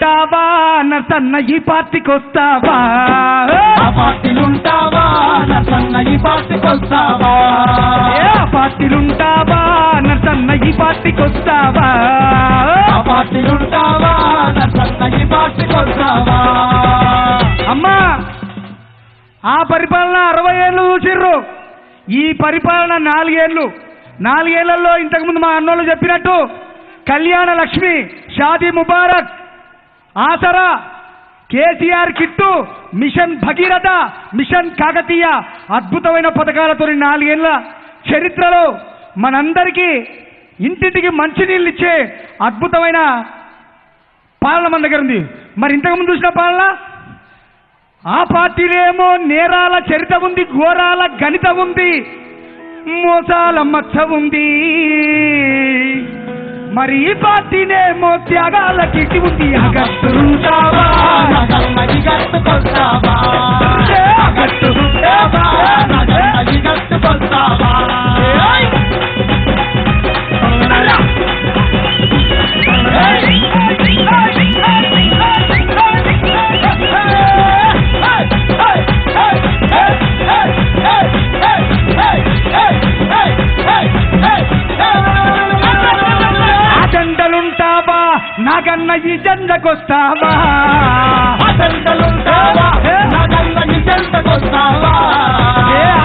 పార్టీలుంటావా నర్సన్న ఈ పార్టీకి వస్తావా పార్టీలుంటావా నర్సన్న ఈ పార్టీకి వస్తావా పార్టీలుంటావా నర్సన్న ఈ పార్టీకి వస్తావా పార్టీలుంటావా నర్సన్న ఈ పార్టీకి వస్తావా అమ్మా ఆ పరిపాలన 60 ఏళ్ళు చూసిర్రు ఈ పరిపాలన 4 ఏళ్ళు 4 ఏళ్లలో ఇంతకుముందు మా అన్నోళ్ళు చెప్పినట్టు Kalyana Lakshmi Shaadi Mubarak Aasara KCR kit mission Bhagiratha mission Kakatiya అద్భుతమైన పథకాలతో 4 ఏళ్ల చరిత్రలో మనందరికీ ఇంటింటికి మంచినీళ్ళు ఇచ్చే అద్భుతమైన పాలన మన దగ్గర ఉంది. మరి ఇంతకుముందు చూసిన పాలన ఆ పార్టీలేమో నేరాల చరిత్ర ఉంది, ఘోరాల గణితం ఉంది, మోసాల మచ్చ ఉంది. మరి ఈ పార్టీనేమో త్యాగాల కిటి ఉంది. అగట్టుకుంటావా గట్టుకొస్తావా అగట్టుకుంటావా గట్టుకొస్తావా అజెండలుంటావా నాగన్న ఈ జెండకొస్తావా అజెండలుంటావా నాగన్న ఈ జెండకొస్తావా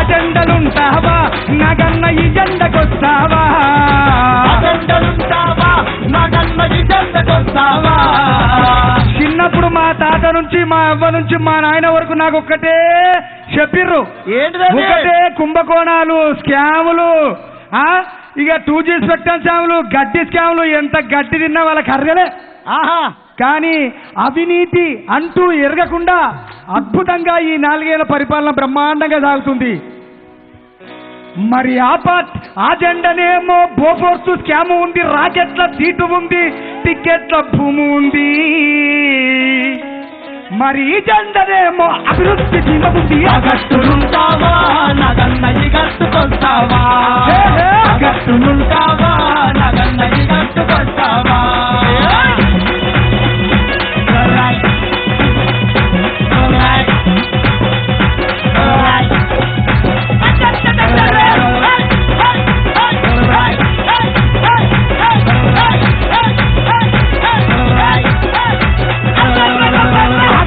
అజెండలుంటావా నాగన్న ఈ జెండకొస్తావా అజెండలుంటావా నాగన్న ఈ జెండకొస్తావా. చిన్నప్పుడు మా తాత నుంచి మా అవ్వ నుంచి మా నాయన వరకు నాకు ఒక్కటే చెప్పిర్రు, ఒకటే కుంభకోణాలు స్కాములు, ఇక 2G స్పెక్ట్రమ్ స్కాములు, గడ్డి స్కాములు. ఎంత గడ్డి తిన్నా వాళ్ళకి అరగలే. కానీ అవినీతి అంటూ ఎరగకుండా అద్భుతంగా ఈ 4 ఏళ్ల పరిపాలన బ్రహ్మాండంగా సాగుతుంది. మరి ఆ జెండనేమో బోఫోర్స్ స్కాము ఉంది, రాకెట్ల సీటు ఉంది, టికెట్ల భూమి ఉంది. మరి ఈ జెండనేమో అభివృద్ధి ధీమ ఉంది. అగట్టులుంటావా నగన్న ఈ గట్టుకొస్తావా అగట్టులుంటావా నగన్న ఈ గట్టుకొస్తావా.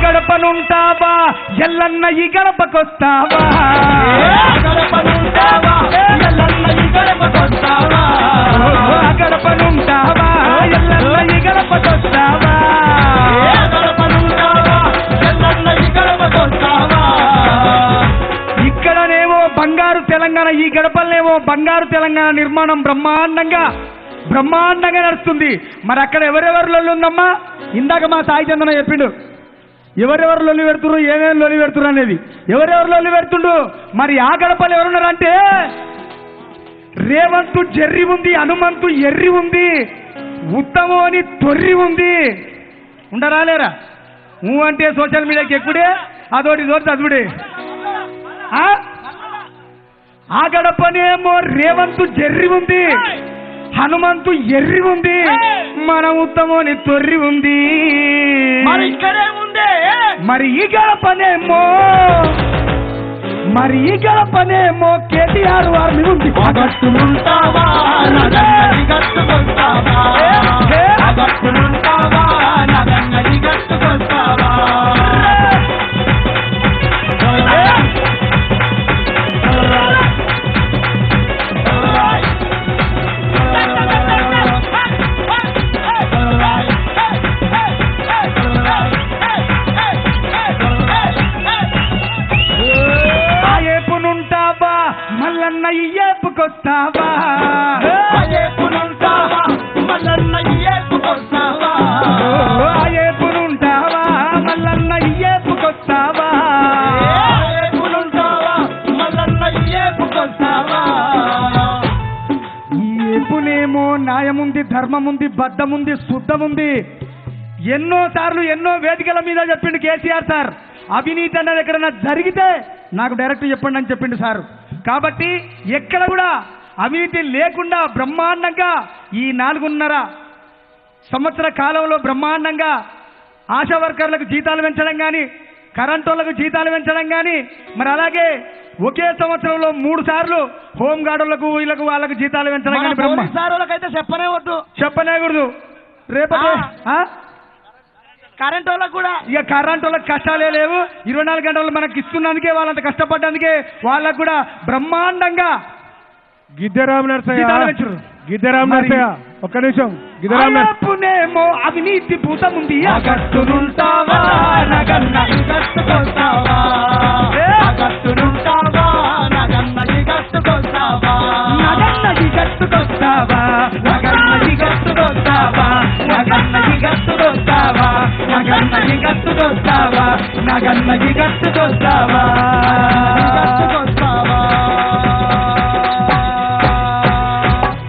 గడపనుంటావా ఎల్లన్న ఈ గడపకొస్తావా గడపనుంటావా ఎల్లన్న ఈ గడపకొస్తావా గడపనుంటావా ఎల్లన్న ఈ గడపకొస్తావా గడపనుంటావా ఎల్లన్న ఈ గడపకొస్తావా. ఇక్కడనేమో బంగారు తెలంగాణ, ఈ గడపలనేమో బంగారు తెలంగాణ నిర్మాణం బ్రహ్మాండంగా నడుస్తుంది. మరి అక్కడ ఎవరెవరి లొల్లి ఉందమ్మా? ఇందాక మా సాయి చందన చెప్పిండు ఎవరెవరు లొల్లి పెడుతున్నారు, ఏమేమి లొల్లి పెడుతున్నారు అనేది. ఎవరెవరు లొల్లి పెడుతుండు? మరి ఆ గడపలు ఎవరున్నారంటే రేవంతు జర్రి ఉంది, హనుమంతు ఎర్రి ఉంది, ఉత్తమం అని తొర్రి ఉంది. ఉండరా లేరా? అంటే సోషల్ మీడియాకి ఎక్కుడే, అదోటి చదువుడే. ఆ గడపనేమో రేవంతు జర్రి ఉంది, హనుమంతు ఎర్రి ఉంది, మన ఉత్తమని తొర్రి ఉంది. మరి ఈ గడపనేమో కేటీఆర్ వారిని ఉంది. అగట్టులుంటావా నగన్న ఈ గట్టుకొస్తావా అగట్టులుంటావా నగన్న ఈ గట్టుకొస్తావా. మల్లన్న ఈ ఏపుకొస్తావా ఏపునుంటావా మల్లన్న ఈ ఏపుకొస్తావా ఏపునుంటావా మల్లన్న ఈ ఏపుకొస్తావా ఏపునుంటావా మల్లన్న ఈ ఏపుకొస్తావా. ఈ ఏపునేమో న్యాయముంది, ధర్మముంది, బద్ధముంది, శుద్ధముంది. ఎన్నోసార్లు ఎన్నో వేదికల మీద చెప్పిండు కేసీఆర్ సార్, అవినీతి అన్నది ఎక్కడన్నా జరిగితే నాకు డైరెక్ట్ చెప్పండి అని చెప్పిండు సార్. కాబట్టి ఎక్కడ కూడా అవినీతి లేకుండా బ్రహ్మాండంగా ఈ 4.5 సంవత్సర కాలంలో బ్రహ్మాండంగా ఆశా వర్కర్లకు జీతాలు పెంచడం కానీ, కరెంటు వాళ్ళకు జీతాలు పెంచడం కానీ, మరి అలాగే ఒకే సంవత్సరంలో 3 సార్లు హోమ్ గార్డులకు వీళ్ళకు వాళ్ళకు జీతాలు పెంచడం కానీ అయితే చెప్పనేకూడదు. రేపటి కరెంట్ వాళ్ళకు కూడా ఇక కరెంట్ వాళ్ళకి కష్టాలే లేవు. 24 గంటలు మనకి ఇస్తున్నందుకే, వాళ్ళంత కష్టపడ్డందుకే వాళ్ళకు కూడా బ్రహ్మాండంగా గిద్దెరామ్ నరసయ్య ఒక్క నిమిషం. గిద్దరామేమో అవినీతి భూతముంది అగట్టునుంటావా నగన్న గట్టుకొస్తావా, అగట్టునుంటావా నగన్నది గట్టుకొస్తావా, నగన్నది గట్టుకొస్తావా, నగన్నది గట్టుకొస్తావా, నగన్నది గట్టుకొస్తావా, నగన్నది గట్టుకొస్తావా, నగన్నది గట్టుకొస్తావా, గట్టుకొస్తావా.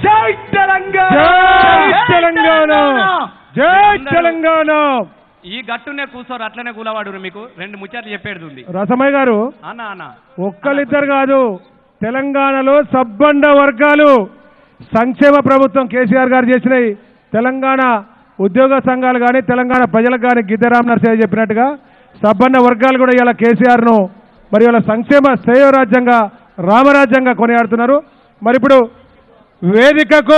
జై తెలంగాణ, తెలంగాణ, జై తెలంగాణ. ఈ గట్టునే కూర్చోరు, అట్లనే కూలవాడు. మీకు 2 ముచ్చట్లు చెప్పేది ఉంది రసమయ్య గారు. అన్న ఒక్కళ్ళిద్దరు కాదు, తెలంగాణలో సబ్బండ వర్గాలు సంక్షేమ ప్రభుత్వం కేసీఆర్ గారు చేసినాయి. తెలంగాణ ఉద్యోగ సంఘాలు కానీ, తెలంగాణ ప్రజలకు కానీ గిద్దరామ్ నరసయ్య చెప్పినట్టుగా సబ్బండ వర్గాలు కూడా ఇలా కేసీఆర్ను మరి ఇలా సంక్షేమ శ్రేయోరాజ్యంగా, రామరాజ్యంగా కొనియాడుతున్నారు. మరి ఇప్పుడు వేదికకు